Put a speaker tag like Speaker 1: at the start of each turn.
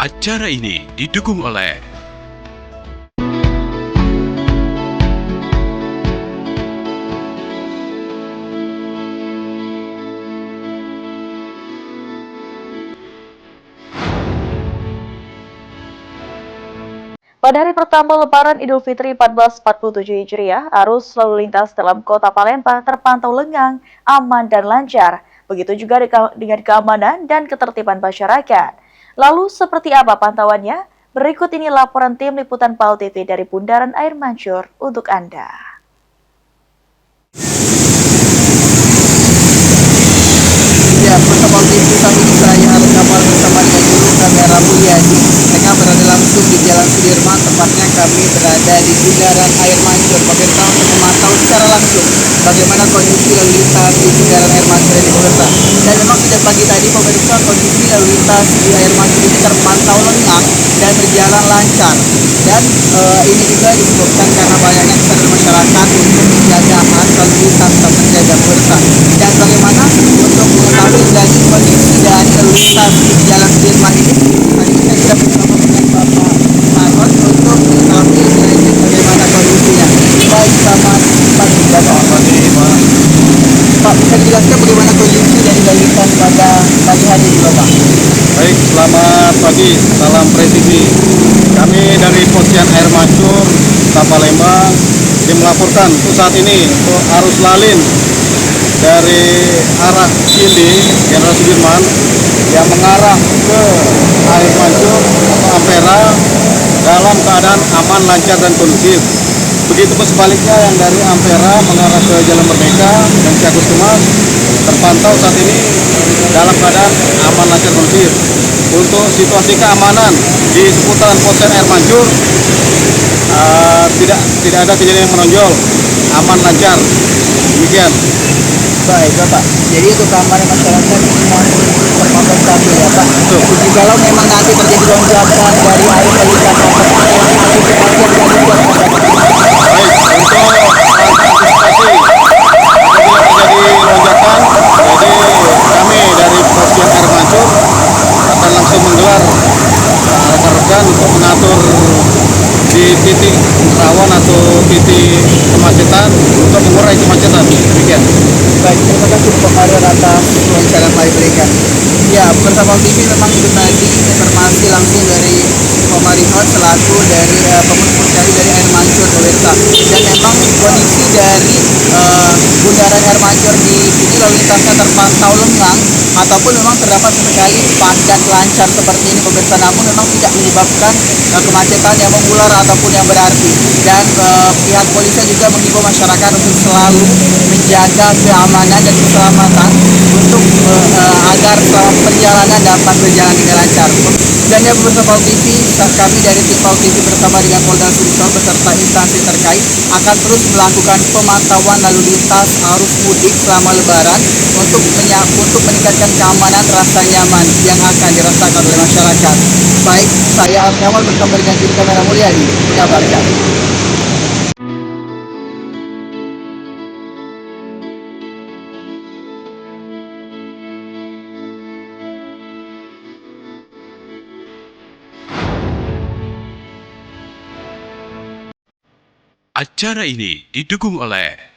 Speaker 1: Acara ini didukung oleh
Speaker 2: Pada hari pertama Lebaran Idul Fitri 1447 Hijriah, arus lalu lintas dalam kota Palembang terpantau lengang, aman, dan lancar. Begitu juga dengan keamanan dan ketertiban masyarakat. Lalu seperti apa pantauannya? Berikut ini laporan tim liputan PAL TV dari Bundaran Air Mancur untuk Anda.
Speaker 3: Ya, bersama TV saat ini saya harus kapal bersama dengan juru kamera Mulyadi. Mereka berada langsung di Jalan Sudirman, tepatnya kami berada di Bundaran Air Mancur. Pemirsa untuk memantau secara langsung bagaimana kondisi lalu lintas di Bundaran Air Mancur ini, pemirsa. Dan memang sejak pagi tadi, pemirsa, kondisi lalu lintas di Air Mancur ini terpantau lengang dan berjalan lancar. Dan ini juga disebabkan karena banyaknya kesadaran masyarakat untuk menjaga arus lalu lintas tetap terjaga, pemirsa. Dan bagaimana untuk mengetahui dari kondisi dari lalu lintas di Jalan Sudirman ini, hari ini saya sudah bersama dengan Bapak Marwan untuk mengetahui lebih lanjut bagaimana kondisinya. Baik, selamat pagi Bapak. Pak, bisa dijelaskan bagaimana kondisi dari lalu lintas pada pagi hari ini, Bapak?
Speaker 4: Baik, selamat pagi, salam presisi. Kami dari Posyandu Air Mancur, Kota Palembang, yang melaporkan untuk saat ini untuk arus lalin dari arah Cili, Jenderal Sudirman, yang mengarah ke Air Mancur atau Ampera dalam keadaan aman, lancar, dan kondusif. Begitupun sebaliknya yang dari Ampera mengarah ke Jalan Merdeka dan Ciakus Kemas terpantau saat ini dalam keadaan aman, lancar, kondusif. Untuk situasi keamanan di seputaran Posyandu Air Mancur tidak ada kejadian yang menonjol, aman, lancar. Demikian.
Speaker 3: Baik, Bapak. Jadi untuk keamanan masyarakat ini masih terpantau stabil, ya, Pak.
Speaker 4: Betul.
Speaker 3: Jikalau memang nanti terjadi lonjakan dari arus lalu lintas, apakah antisipasi yang dilakukan, Bapak?
Speaker 4: Baik, untuk antisipasi apabila terjadi lonjakan, jadi kami dari Posyandu Air Mancur akan langsung menggelar rekan-rekan untuk mengatur di titik rawan atau titik kemacetan untuk mengurai kemacetan. Demikian.
Speaker 3: Baik, terima kasih Bapak Marwan atas wawancara kami berikan. Ya, bersama TV memang itu tadi informasi langsung dari Pak Marihot selaku dari pengurus Posyandu dari Air Mancur, pemirsa. Dan memang kondisi dari Bundaran Air Mancur di sini lalu lintasnya terpantau lengang ataupun memang terdapat sekali padat lancar seperti ini, pemirsa. Namun memang tidak menyebabkan kemacetan yang mengular ataupun yang berarti. Dan pihak polisi juga mengimbau masyarakat untuk selalu menjaga keamanan dan keselamatan untuk agar selama perjalanan dapat berjalan dengan lancar. Dan ya, pemirsa PAL TV, kami dari tim PAL TV bersama dengan Polda Sumsel beserta instansi terkait akan terus melakukan pemantauan lalu lintas arus mudik selama Lebaran untuk meningkatkan keamanan rasa nyaman yang akan dirasakan oleh masyarakat. Baik, saya Al-Kamal bersama dengan juru kamera Mulyadi mengabarkan.
Speaker 1: acara ini didukung oleh